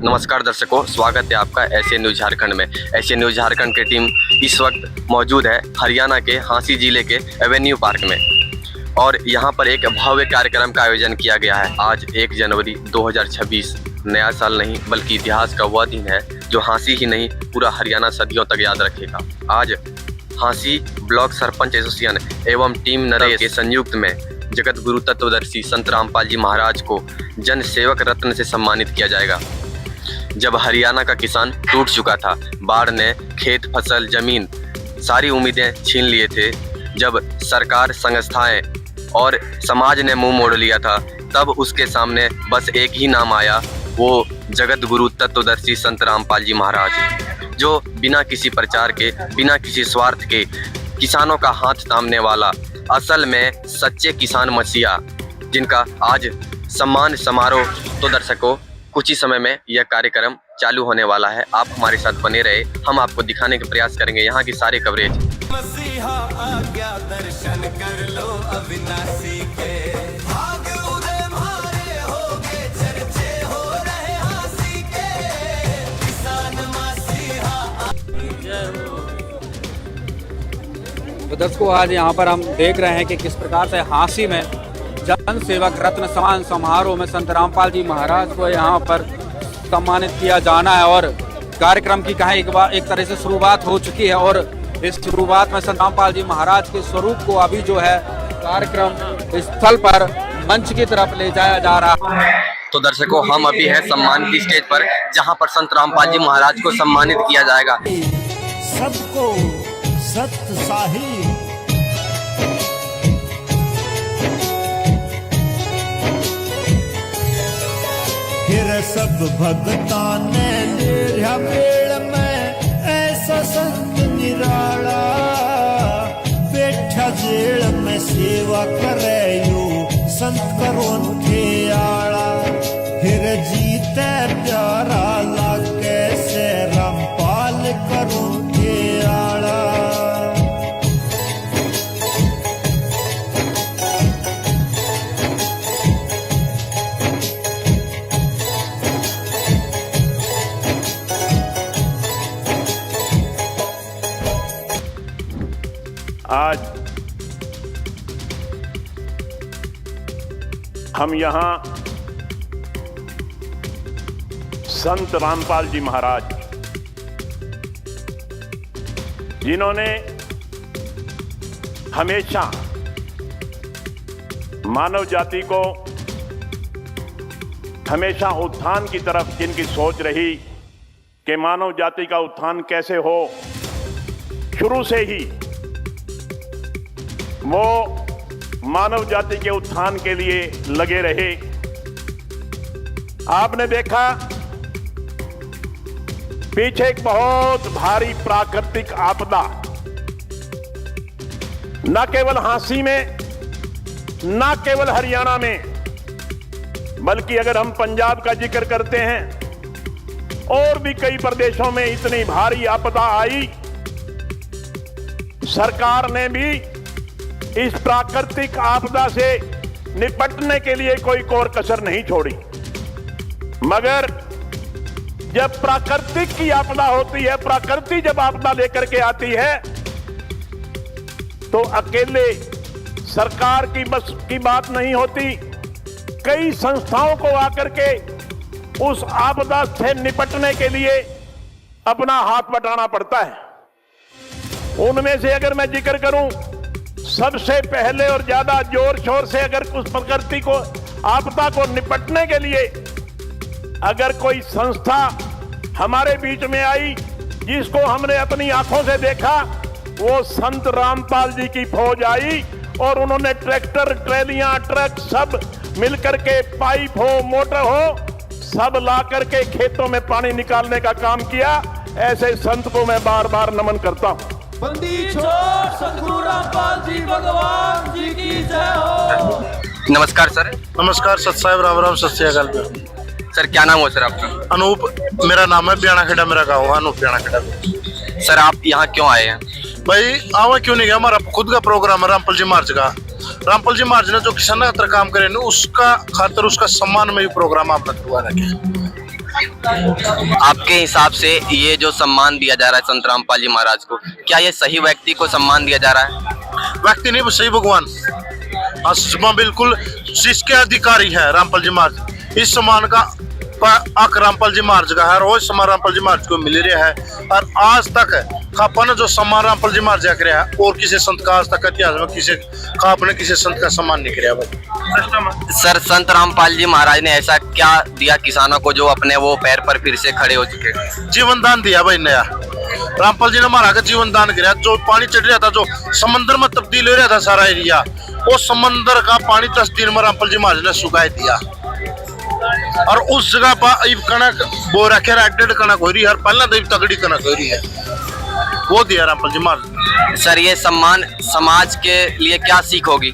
नमस्कार दर्शकों, स्वागत है आपका एशियन न्यूज झारखंड में। एशियन न्यूज झारखंड की टीम इस वक्त मौजूद है हरियाणा के हांसी जिले के एवेन्यू पार्क में और यहां पर एक भव्य कार्यक्रम का आयोजन किया गया है। आज 1 जनवरी 2026 नया साल नहीं बल्कि इतिहास का वह दिन है जो हांसी ही नहीं पूरा हरियाणा सदियों तक याद रखेगा। आज हांसी ब्लॉक सरपंच एसोसिएशन एवं टीम नरेश के संयुक्त में जगत गुरु तत्वदर्शी संत रामपाल जी महाराज को जन सेवक रत्न से सम्मानित किया जाएगा। जब हरियाणा का किसान टूट चुका था, बाढ़ ने खेत फसल जमीन सारी उम्मीदें छीन लिए थे, जब सरकार संस्थाएं और समाज ने मुंह मोड़ लिया था, तब उसके सामने बस एक ही नाम आया, वो जगत गुरु तत्वदर्शी संत रामपाल जी महाराज, जो बिना किसी प्रचार के बिना किसी स्वार्थ के किसानों का हाथ थामने वाला, असल में सच्चे किसान मसीहा, जिनका आज सम्मान समारोह। तो दर्शकों, कुछ ही समय में यह कार्यक्रम चालू होने वाला है। आप हमारे साथ बने रहे, हम आपको दिखाने का प्रयास करेंगे यहाँ की सारी कवरेज। मसीहा आ गया, दर्शन कर लो अविनाशी के, भाग उदय मारे होगे, चर्चे हो रहे हांसी के, किसान मसीहा। तो दर्शकों, आज यहाँ पर हम देख रहे हैं कि किस प्रकार से हांसी में जन सेवक रत्न सम्मान समारोह में संत रामपाल जी महाराज को यहाँ पर सम्मानित किया जाना है और कार्यक्रम की कहीं एक तरह से शुरुआत हो चुकी है और इस शुरुआत में संत रामपाल जी महाराज के स्वरूप को अभी जो है कार्यक्रम स्थल पर मंच की तरफ ले जाया जा रहा है। तो दर्शकों, हम अभी है सम्मान की स्टेज पर, जहाँ पर संत रामपाल जी महाराज को सम्मानित किया जाएगा। सबको सत्य साही फिर सब भगता ने लिया मेल में, ऐसा संत निराला बैठा जेल में सेवा करे यू संत करो थे आला, फिर जीते प्यारा लागे से रामपाल करो थे आला। आज हम यहाँ संत रामपाल जी महाराज, जिन्होंने हमेशा मानव जाति को हमेशा उत्थान की तरफ जिनकी सोच रही कि मानव जाति का उत्थान कैसे हो, शुरू से ही वो मानव जाति के उत्थान के लिए लगे रहे। आपने देखा पीछे एक बहुत भारी प्राकृतिक आपदा, न केवल हांसी में, न केवल हरियाणा में, बल्कि अगर हम पंजाब का जिक्र करते हैं और भी कई प्रदेशों में इतनी भारी आपदा आई, सरकार ने भी इस प्राकृतिक आपदा से निपटने के लिए कोई कोर कसर नहीं छोड़ी। मगर जब प्राकृतिक की आपदा होती है, प्रकृति जब आपदा लेकर के आती है, तो अकेले सरकार की बस की बात नहीं होती, कई संस्थाओं को आकर के उस आपदा से निपटने के लिए अपना हाथ बटाना पड़ता है। उनमें से अगर मैं जिक्र करूं, सबसे पहले और ज्यादा जोर शोर से अगर उस प्रकृति को आपदा को निपटने के लिए अगर कोई संस्था हमारे बीच में आई, जिसको हमने अपनी आंखों से देखा, वो संत रामपाल जी की फौज आई और उन्होंने ट्रैक्टर, ट्रेलियां, ट्रक सब मिलकर के, पाइप हो, मोटर हो, सब ला करके खेतों में पानी निकालने का काम किया। ऐसे संत को मैं बार बार नमन करता हूं। बंदी छोड़ सतगुरु रामपाल जी भगवान जी की जय हो। नमस्कार सर। नमस्कार, सत साहब, राम राम, सत श्री अकाल। सर क्या नाम हो सर आपका? अनूप मेरा नाम है, ब्याणा खेड़ा मेरा गाँव है, अनूप ब्याणा खेड़ा। सर आप यहाँ क्यों आए हैं? भाई आवा क्यों नहीं गया, हमारा खुद का प्रोग्राम है रामपाल जी महाराज का। रामपाल जी महाराज ने जो किसान खातर काम करे उसका खातर उसका सम्मान में भी प्रोग्राम आपने करवा रखे। आपके हिसाब से ये जो सम्मान दिया जा रहा है संत रामपाल जी महाराज को, क्या ये सही व्यक्ति को सम्मान दिया जा रहा है? व्यक्ति नहीं, सही भगवान। हाँ, बिल्कुल जिसके अधिकारी है रामपाल जी महाराज, इस सम्मान का हक रामपाल जी महाराज का है, रोज सम्मान रामपाल जी महाराज को मिल रहा है। और आज तक खापा जो सम्मान रामपाल जी महाराज का रहा है और किसी संत का आज तक इतिहास में किसी खाप ने किसी संत का सम्मान नहीं किया भाई। सर, संत रामपाल जी महाराज ने ऐसा क्या दिया किसानों को जो अपने वो पैर पर फिर से खड़े हो चुके? जीवन दान दिया भाई नया। रामपाल जी ने महाराज का जीवन दान किया। जो पानी चढ़ रहा था, जो समंदर में तब्दील हो रहा था सारा एरिया, वो समंदर का पानी 10 दिन में रामपाल जी महाराज ने सुखा दिया। और उस जगह पर कनक बो रखे, एडेड कनक हो रही है, पहले तो तगड़ी कनक हो रही है, वो दिया रामपाल जी महाराज। सर, ये सम्मान समाज के लिए क्या सीख होगी?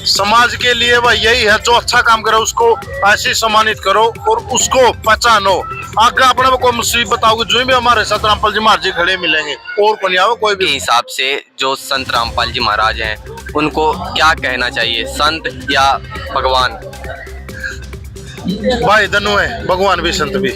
समाज के लिए भाई यही है, जो अच्छा काम करे उसको ऐसे सम्मानित करो और उसको पहचानो। आगे अपने को कोई मुसीबत आओगे, जो भी हमारे साथ रामपाल जी महाराज जी खड़े मिलेंगे, और को नहीं आओ कोई भी। हिसाब से जो संत रामपाल जी महाराज हैं, उनको क्या कहना चाहिए, संत या भगवान? भाई दोनों है, भगवान भी संत भी।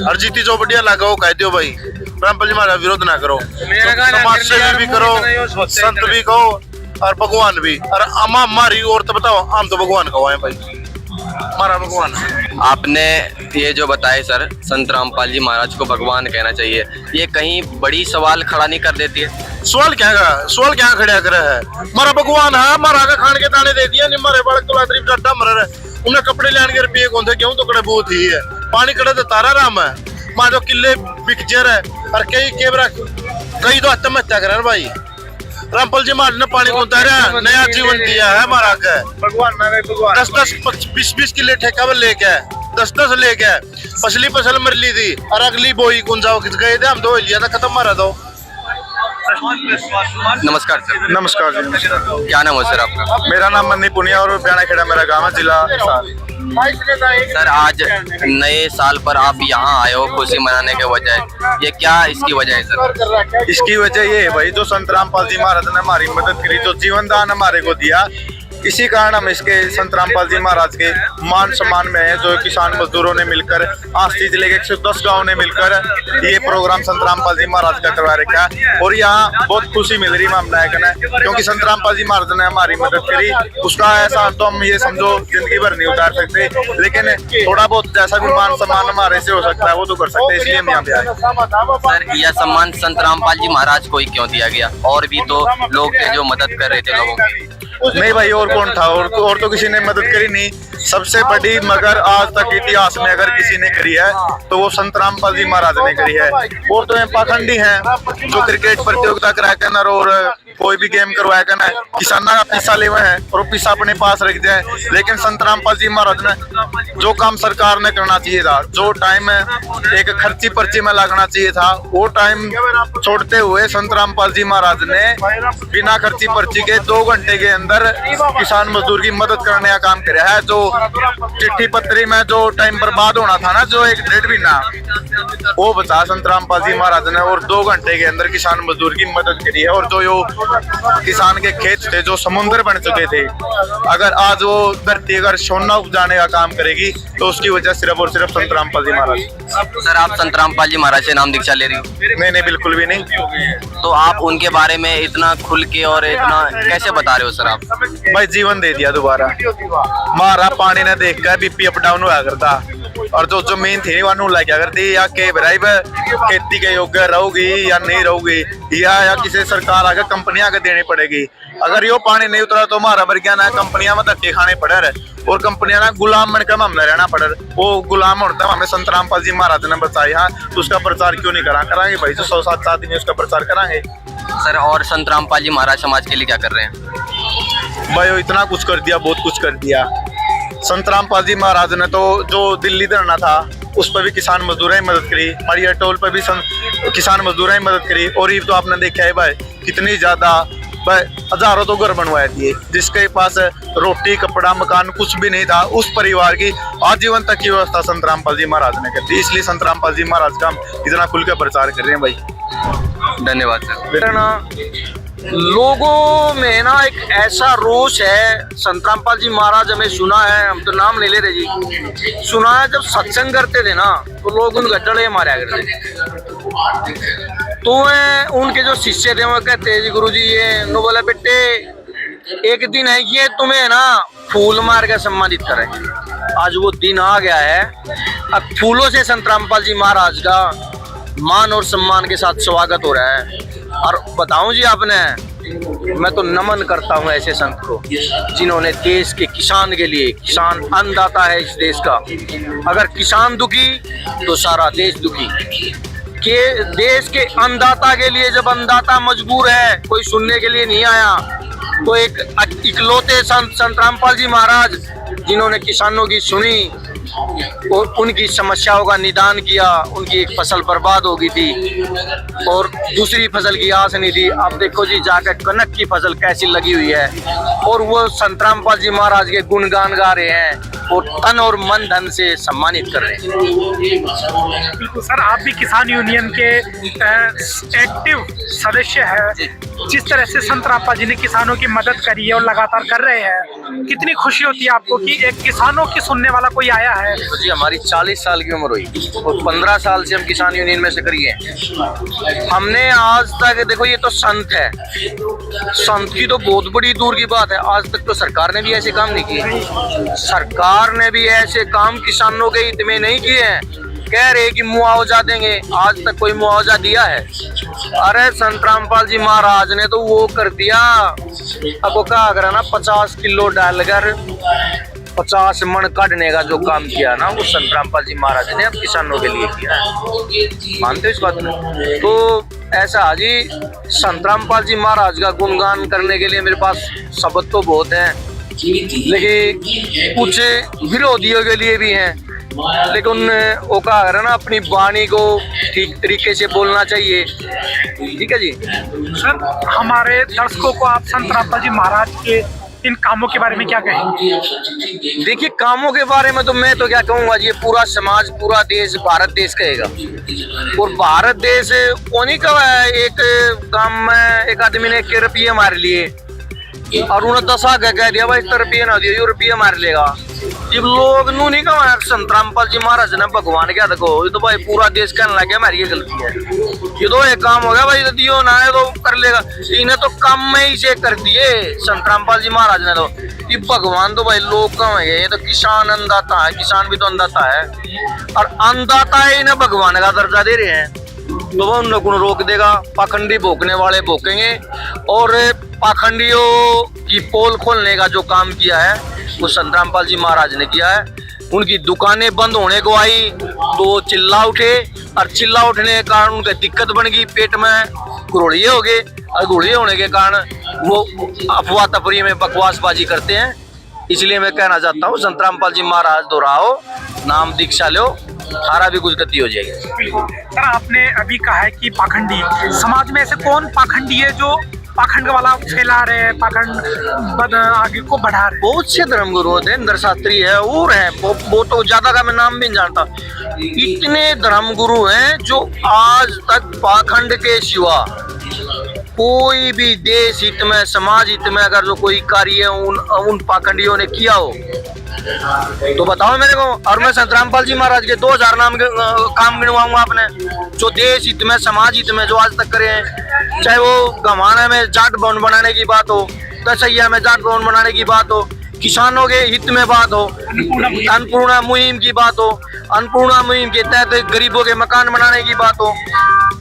और जीती जो बढ़िया लगा वो कह दो भाई, रामपाल जी महाराज विरोध ना करो, समाज सेवी भी करो, संत भी कहो और भगवान भी। और हमारी और तो बताओ, हम तो भगवान कहो है भाई, हमारा भगवान है। आपने ये जो बताए सर, संत रामपाल जी महाराज को भगवान कहना चाहिए, ये कहीं बड़ी सवाल खड़ा नहीं कर देती है? सवाल क्या खड़ा करे है? हमारा भगवान है, हमारा आगे खान के दाने दे दिया, हमारे बालक तो लातरी डड्डा मर रहे, उन्हें कपड़े लेने के रुपये कौन थे, क्यों तो कड़े बहुत ही है, पानी कड़े तो तारा राम है, मां जो किले बिकजर है। और कई तो आत्महत्या करे भाई। रामपाल जी महाराज ने पानी को उतारा, नया जीवन दिया है हमारा आगे भगवान। 10-10, 20-20 किले ठेका पर लेके 10-10 लेके पसली फसल मर ली थी, और अगली बोई कौन जाओ किस गए थे, हम दो लिया था, खत्म मारा दो। नमस्कार सर। नमस्कार जी। क्या नाम है सर आपका? मेरा नाम मन्नी पुनिया और ब्याना खेड़ा मेरा गाँव है, जिला हिसार। सर, आज नए साल पर आप यहाँ आए हो खुशी मनाने के वजह, ये क्या इसकी वजह है सर? इसकी वजह ये है भाई, जो संत रामपाल जी महाराज ने हमारी मदद करी, जो जीवन दान हमारे को दिया, इसी कारण हम इसके संत रामपाल जी महाराज के मान सम्मान में है। जो किसान मजदूरों ने मिलकर, आस्ती जिले के 110 गांव ने मिलकर ये प्रोग्राम संत रामपाल जी महाराज का करवा रखा है। और यहाँ बहुत खुशी मिल रही है, क्योंकि संत रामपाल जी महाराज ने हमारी मदद करी। उसका एहसान तो हम ये समझो जिंदगी भर नहीं उतार सकते, लेकिन थोड़ा बहुत जैसा भी मान सम्मान हमारे से हो सकता है वो तो कर सकते हैं, इसलिए हम यहाँ पे आए। सर, यह सम्मान संत रामपाल जी महाराज को ही क्यों दिया गया? और भी तो लोग थे जो मदद कर रहे थे लोगों की। नहीं भाई, और कौन था? और तो किसी ने मदद करी नहीं। सबसे बड़ी मगर आज तक इतिहास में अगर किसी ने करी है तो वो संत रामपाल जी महाराज ने करी है। और तो पाखंडी हैं जो क्रिकेट प्रतियोगिता कराया करना और कोई भी गेम करवाया करना, किसाना का पैसा ले हुए हैं और पैसा अपने पास रख जाए। लेकिन संत रामपाल जी महाराज ने जो काम सरकार ने करना चाहिए था, जो टाइम एक खर्ची पर्ची में लगना चाहिए था, वो टाइम छोड़ते हुए संत रामपाल जी महाराज ने बिना खर्ची पर्ची के 2 घंटे के अंदर किसान मजदूर की मदद करने का काम किया है। जो चिट्ठी पत्री में जो टाइम बर्बाद होना था ना, जो 1-1.5 महीना, वो बचा संत रामपाल जी महाराज ने, और 2 घंटे के अंदर किसान मजदूर की मदद करी है। और जो किसान के खेत थे जो समुद्र बन चुके थे, अगर आज वो धरती अगर सोना उपजाने का काम करेगी तो उसकी वजह सिर्फ और सिर्फ संत रामपाल जी महाराज। सर, आप संत रामपाल जी महाराज से नाम दीक्षा ले रही हो? नहीं, बिल्कुल भी नहीं। तो आप उनके बारे में इतना खुल के और इतना कैसे बता रहे हो सर आप? भाई जीवन दे दिया दोबारा, मारा पानी ने देख कर बीपी अप डाउन हुआ करता, और जो जमीन थी वह ला क्या करती, या के भराई खेती के योग्य रहोगी या नहीं रहोगी, या किसी सरकार आगे कंपनियां आगे देनी पड़ेगी। अगर यो पानी नहीं उतरा तो हमारा वर्ग ना कंपनियां में धक्के खाने पड़े रहे, और कंपनियां ना गुलाम बनकर हमने रहना पड़े। वो गुलाम होता हमें संत रामपाल जी महाराज ने बताया, हाँ तो उसका प्रचार क्यों नहीं कराएंगे भाई, जो 100-7 आदमी उसका प्रचार कराएंगे। सर, और संत रामपाल जी महाराज समाज के लिए क्या कर रहे हैं? भाई वो इतना कुछ कर दिया, बहुत कुछ कर दिया। संत रामपाल जी महाराज ने तो जो दिल्ली धरना था उस पर भी किसान मजदूरों ने मदद करी, मरिया टोल पर भी किसान मजदूरों ने मदद करी। और ये तो आपने देखा है भाई कितनी ज्यादा, हजारों तो घर बनवाए दिए, जिसके पास रोटी कपड़ा मकान कुछ भी नहीं था, उस परिवार की आजीवन तक की व्यवस्था संत रामपाल जी महाराज ने कर दी। इसलिए संत रामपाल जी महाराज का हम इतना खुल कर प्रचार कर रहे हैं भाई। धन्यवाद सर। मेरा नाम लोगों में ना एक ऐसा रोष है। संत रामपाल जी महाराज, हमें सुना है, हम तो नाम ले ले रहे जी, सुना है जब सत्संग करते थे ना तो लोग उनका डले मारा करते थे। तो उनके जो शिष्य थे वो कहते जी गुरु जी ये नो बोला बेटे एक दिन है ये तुम्हें ना फूल मार के सम्मानित करें। आज वो दिन आ गया है। अब फूलों से संत रामपाल जी महाराज का मान और सम्मान के साथ स्वागत हो रहा है। और बताऊं जी आपने, मैं तो नमन करता हूं ऐसे संत को जिन्होंने देश के किसान के लिए, किसान अन्नदाता है इस देश का, अगर किसान दुखी तो सारा देश दुखी। के देश के अन्नदाता के लिए जब अन्नदाता मजबूर है, कोई सुनने के लिए नहीं आया, तो एक इकलौते संत रामपाल जी महाराज जिन्होंने किसानों की सुनी और उनकी समस्याओं का निदान किया। उनकी एक फसल बर्बाद हो गई थी और दूसरी फसल की आस नहीं थी। अब देखो जी जाकर कनक की फसल कैसी लगी हुई है और वो संत रामपाल जी महाराज के गुणगान गा रहे हैं और तन और मन धन से सम्मानित कर रहे हैं। बिल्कुल सर, आप भी किसान यूनियन के एक्टिव सदस्य हैं। जिस तरह से संत रामपाल जी ने किसानों की मदद करी है और लगातार कर रहे हैं, कितनी खुशी होती है आपको कि एक किसानों की सुनने वाला कोई आया है। तो जी हमारी 40 साल की उम्र हुई और 15 साल से हम किसान यूनियन में सक्रिय हैं। हमने आज तक, देखो ये तो संत है, संत की तो बहुत बड़ी दूर की बात है, आज तक तो सरकार ने भी ऐसे काम नहीं किए। सरकार ने भी ऐसे काम किसानों के हित में नहीं किए हैं। कह रहे कि मुआवजा देंगे, आज तक कोई मुआवजा दिया है? अरे संत रामपाल जी महाराज ने तो वो कर दिया, अब वो क्या करा ना, 50 किलो डालकर 50 मन काटने का जो काम किया ना, वो संत रामपाल जी महाराज ने अब किसानों के लिए किया है। मानते हो इस बात में? तो ऐसा जी संत रामपाल जी महाराज का गुणगान करने के लिए मेरे पास शब्द तो बहुत हैं, लेकिन कुछ विरोधियों के लिए भी हैं। लेकिन वो कहा है ना, अपनी वाणी को ठीक तरीके से बोलना चाहिए। ठीक है जी सर, हमारे दर्शकों को आप संत रामपाल जी महाराज के इन कामों के बारे में क्या कहेंगे? देखिए कामों के बारे में तो मैं तो क्या कहूँगा जी, ये पूरा समाज, पूरा देश, भारत देश कहेगा। और भारत देश वो नहीं कहा है, एक काम में एक आदमी ने 1 रुपये मार लिए और उन्हें 10 आगे कह दिया भाई 10 रुपये ना दियो, ये रुपये मार लेगा। जब लोग नू नहीं कहा संत रामपाल जी महाराज ने भगवान क्या, देखो ये तो भाई पूरा देश कहने लग गया हमारी ये गलती है, ये तो एक काम हो गया भाई, दियो ना है तो कर लेगा। इन्हें तो काम में ही से कर दिए संत रामपाल जी महाराज ने। तो ये भगवान तो भाई लोग कहाँ है, ये तो किसान अन्नदाता है, किसान भी तो अन्नदाता है और अन्नदाता है, इन्हें भगवान का दर्जा दे रहे हैं। तो वो उन लोगों को रोक देगा, पाखंडी भोंकने वाले भोंकेंगे। और पाखंडियों की पोल खोलने का जो काम किया है वो संत रामपाल जी महाराज ने किया है। उनकी दुकानें बंद होने को आई तो चिल्ला उठे और चिल्ला उठने के कारण उनका दिक्कत बन गई, पेट में घुड़िये हो गए और घुड़िये होने के कारण वो अफवाह तफरी में बकवासबाजी करते हैं। इसलिए मैं कहना चाहता हूँ संत रामपाल जी महाराज दोहराओ, नाम दीक्षा लो, सारा भी कुछ गति हो जाएगी। सर, आपने अभी कहा है कि पाखंडी, समाज में ऐसे कौन पाखंडी है जो पाखंड वाला फैला रहे हैं, पाखंड आगे को बढ़ा रहे? बहुत से धर्मगुरु होते हैं, इंद्र शास्त्री है और है, वो तो ज्यादा का मैं नाम भी नहीं जानता। इतने धर्मगुरु हैं जो आज तक पाखंड के सिवा कोई भी देश हित में, समाज हित में अगर जो कोई कार्य उन पाखंडियों ने किया हो तो बताओ मेरे को। और मैं संत रामपाल जी महाराज के 2000 नाम के काम गिनवाऊंगा आपने, जो देश हित में, समाज हित में जो आज तक करे हैं। चाहे वो गंवाना में जाट भवन बनाने की बात हो, तसैया में जाट भवन बनाने की बात हो, किसानों के हित में बात हो, अन्नपूर्णा मुहिम की बात हो, अन्नपूर्णा मुहिम के तहत गरीबों के मकान बनाने की बात हो,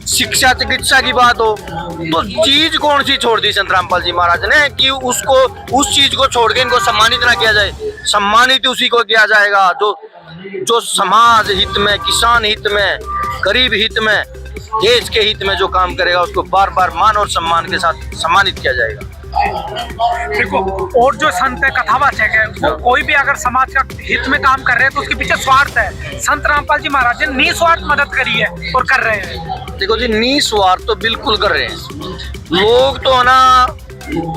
शिक्षा चिकित्सा की बात हो, तो चीज कौन सी छोड़ दी संत रामपाल जी महाराज ने कि उसको, उस चीज को छोड़ के इनको सम्मानित ना किया जाए? सम्मानित उसी को किया जाएगा जो समाज हित में, किसान हित में, गरीब हित में, देश के हित में जो काम करेगा उसको बार बार मान और सम्मान के साथ सम्मानित किया जाएगा। देखो, और जो संत है, कथावाचक है, वो कोई भी अगर समाज का हित में काम कर रहे हैं तो उसके पीछे स्वार्थ है। संत रामपाल जी महाराज ने निस्वार्थ मदद करी है और कर रहे हैं। देखो जी, निस्वार्थ तो बिल्कुल कर रहे हैं लोग तो, है ना।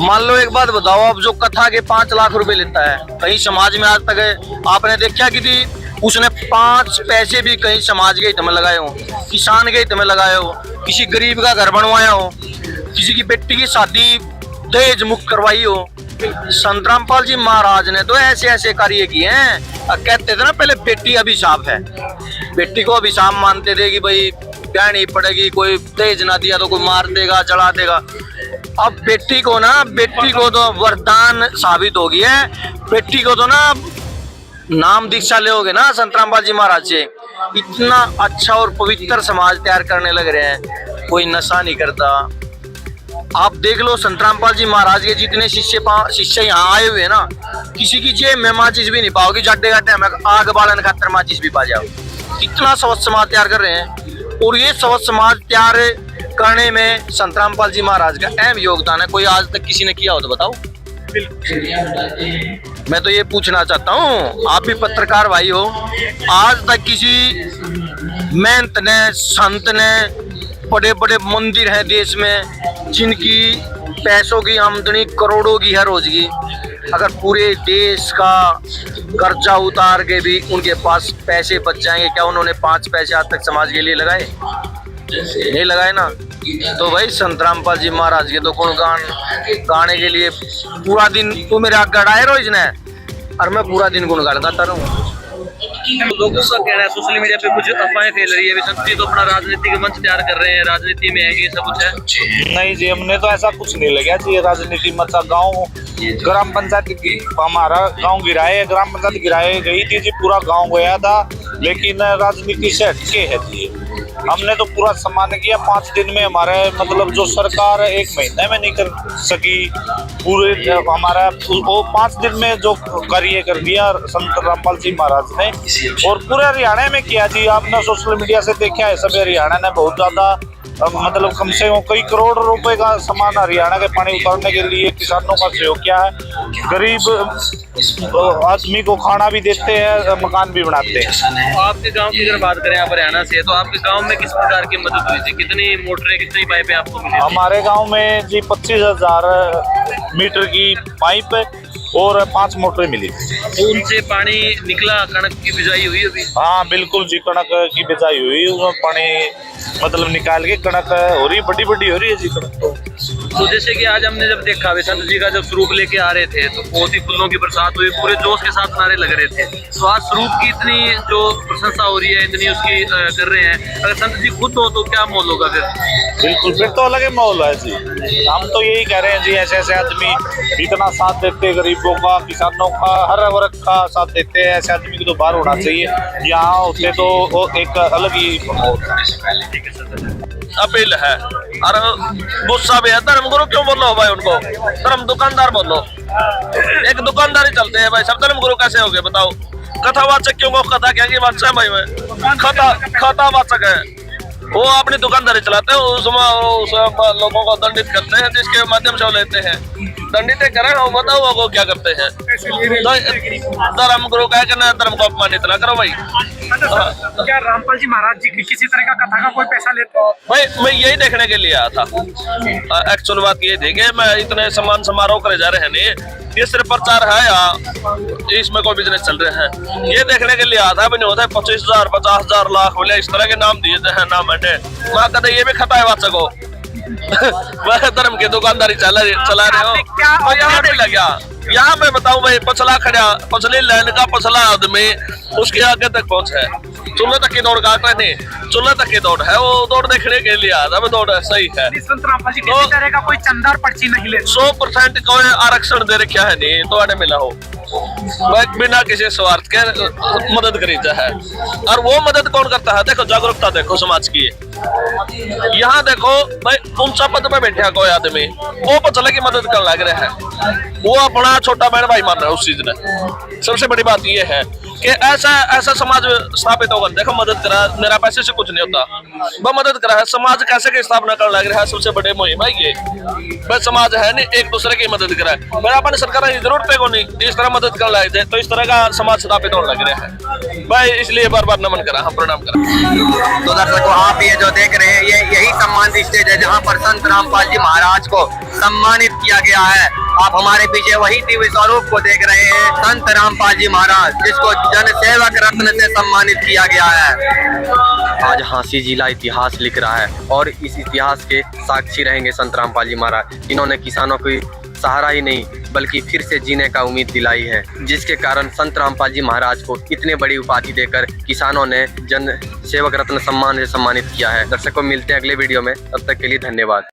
मान लो एक बात बताओ, अब जो कथा के 5 लाख रुपए लेता है, कहीं समाज में आज तक आपने देखा कि थी उसने 5 पैसे भी कहीं समाज के हित में लगाए हो, किसान के हित में लगाए हो, किसी गरीब का घर बनवाया हो? किसी की बेटी की शादी दहेज मुक्त करवाई हो। संत रामपाल जी महाराज ने तो ऐसे ऐसे कार्य किए हैं। कहते थे ना पहले बेटी अभिशाप है, बेटी को अभिशाप मानते थे कि भाई ब्याह नहीं पड़ेगी, कोई दहेज ना दिया तो कोई मार देगा, जला देगा। अब बेटी को तो वरदान साबित हो गया है। बेटी को तो ना नाम दीक्षा लेोगे ना संत रामपाल जी महाराज से, इतना अच्छा और पवित्र समाज तैयार करने लग रहे हैं। कोई नशा नहीं करता। आप देख लो संत रामपाल जी महाराज के जितने शिष्य यहाँ आए हुए हैं ना, किसी की जेब में माचिस भी नहीं पाओगी, जाते जाते हमें आग बालन खातर माचिस भी पा जाओ। इतना स्वच्छ समाज तैयार कर रहे हैं। और ये स्वच्छ समाज तैयार करने में संत रामपाल जी महाराज का अहम योगदान है। कोई आज तक किसी ने किया हो तो बताओ। मैं तो ये पूछना चाहता हूँ, आप भी पत्रकार भाई हो, आज तक किसी महंत ने, संत ने, बड़े बड़े मंदिर हैं देश में जिनकी पैसों की आमदनी करोड़ों की है रोज की, अगर पूरे देश का कर्जा उतार के भी उनके पास पैसे बच जाएंगे, क्या उन्होंने 5 पैसे आज तक समाज के लिए लगाए? नहीं लगाए ना। तो भाई संत रामपाल जी महाराज के तो गुणगान गाने के लिए पूरा दिन तू मेरे आग गड़ाए रोज ने, और मैं पूरा दिन गुणगान गाता रहूँ। लोगों का कहना है सोशल मीडिया पे कुछ अफवाहें फैल रही है, अभी संत जी तो अपना राजनीतिक मंच तैयार कर रहे हैं, राजनीति में है, ये सब कुछ है? नहीं जी, हमने तो ऐसा कुछ नहीं लगा जी। राजनीति मत गाँव ग्राम पंचायत हमारा गांव गिराए, ग्राम पंचायत गिराए गई थी जी, पूरा गांव गया था, लेकिन राजनीति से हटके है जी। हमने तो पूरा सम्मान किया। 5 दिन में हमारे मतलब जो सरकार 1 महीने में नहीं कर सकी, पूरे हमारा वो 5 दिन में जो कार्य कर दिया संत रामपाल जी महाराज ने, और पूरे हरियाणा में किया जी। आपने सोशल मीडिया से देखा है, सब हरियाणा ने बहुत ज्यादा मतलब कम से कम कई करोड़ रुपए का सामान हरियाणा के पानी उतारने के लिए किसानों का सहयोग किया है। गरीब आदमी को खाना भी देते हैं, मकान भी बनाते हैं। आपके गांव की अगर बात करें, आप हरियाणा से, तो आपके गांव में किस प्रकार की मदद हुई थी? कितनी मोटरें, कितनी पाइपें आपको मिली? हमारे गांव में जी 25,000 मीटर की पाइप और 5 मोटरें मिली। तो उनसे पानी निकला, कणक की बिजाई हुई अभी? हाँ बिल्कुल जी, कणक की बिजाई हुई, उसमें पानी मतलब निकाल के कणक हो रही, बड़ी बड़ी हो रही है जी कणक। तो जैसे कि आज हमने जब देखा संत जी का जब स्वरूप लेके आ रहे थे, तो बहुत ही फूलों की बरसात हुई, पूरे जोश के साथ नारे लग रहे थे। तो आज स्वरूप की इतनी जो प्रशंसा हो रही है, इतनी उसकी कर रहे हैं, अगर संत जी खुद हो तो क्या माहौल होगा फिर? बिल्कुल, फिर तो अलग ही माहौल है जी। हम तो यही कह रहे हैं जी, ऐसे ऐसे आदमी इतना साथ देते, गरीबों का, किसानों का, हर वर्ग का साथ देते हैं, ऐसे आदमी को तो बाहर होना चाहिए। यहाँ होते तो वो एक अलग ही अपील है। और गुस्सा भी है, धर्म गुरु क्यों बोलो भाई उनको? धर्म दुकानदार बोलो। एक दुकानदारी चलते हैं भाई, सब धर्म गुरु कैसे हो गए बताओ? कथावाचक क्यों को कथा क्या की बात है भाई? मैं कथावाचक है, वो अपनी दुकानदारी चलाते हैं, उसमें लोगों को दंडित करते हैं, जिसके माध्यम से वो लेते हैं। दंडित करें, वो बताओ वो क्या करते हैं? तो धर्म गुरु कह के ना धर्म को अपमानित ना करो भाई। क्या रामपाल जी महाराज जी किसी तरह का कथा का कोई पैसा लेते हैं? भाई मैं यही देखने के लिए आया था। एक्चुअल बात ये थी कि मैं इतने सम्मान समारोह करे जा रहे हैं, नहीं ये सिर्फ प्रचार है या इसमें कोई बिजनेस चल रहे हैं, ये देखने के लिए आता है। नहीं होता है 25,000 50,000 लाख बोले, इस तरह के नाम दिए हैं ना मैंने। मैं कहते ये भी खता है वाचक हो। वह धर्म की दुकानदारी चला रहे हो, तो यहाँ नहीं लगा। यहाँ पे बताऊं भाई, पछली लाइन का पछला आदमी उसके आगे तक पहुंच है, चूल्हे तक की दौड़ काट रहे नहीं, चूल्हे तक की दौड़ है, वो दौड़ देखने के लिए आता है। दौड़ सही है, संत रामपाल जी किसी तरह का कोई चंदार पर्ची नहीं ले, 100% कोई आरक्षण दे रखा है नहीं तो आने मिला हो, बिना किसी स्वार्थ के मदद करी है। और वो मदद कौन करता है? देखो जागरूकता देखो समाज की। यहाँ देखो भाई, ऊंचा पद पे बैठा कोई आदमी, वो पचले की मदद करने लग रहे हैं, वो अपना छोटा बहन भाई मान रहा है उस चीज ने। सबसे बड़ी बात ये है कि ऐसा समाज स्थापित होगा। देखो मदद करा, मेरा पैसे से कुछ नहीं होता, वह मदद करा है। समाज कैसे की स्थापना करने लग रहा है, सबसे बड़े मुहिम है ये। वह समाज है नहीं, एक दूसरे की मदद करा है। मेरा अपने सरकार की जरूरत है को नहीं, इस तरह मदद कर लगे थे, तो इस तरह का समाज स्थापित होने लग रहा है भाई। इसलिए बार बार नमन करा, हम प्रणाम करा। तो दर्शकों, आप ये जो देख रहे हैं, ये यही सम्मान स्टेज है जहाँ पर संत रामपाल जी महाराज को सम्मानित किया गया है। आप हमारे पीछे वही दिव्य स्वरूप को देख रहे हैं, संत रामपाल जी महाराज, जिसको जन सेवक रत्न से सम्मानित किया गया है। आज हांसी जिला इतिहास लिख रहा है और इस इतिहास के साक्षी रहेंगे संत रामपाल जी महाराज, जिन्होंने किसानों की सहारा ही नहीं बल्कि फिर से जीने का उम्मीद दिलाई है, जिसके कारण संत रामपाल जी महाराज को इतने बड़ी उपाधि देकर किसानों ने जन सेवक रत्न सम्मान से सम्मानित किया है। दर्शकों, मिलते हैं अगले वीडियो में, तब तक के लिए धन्यवाद।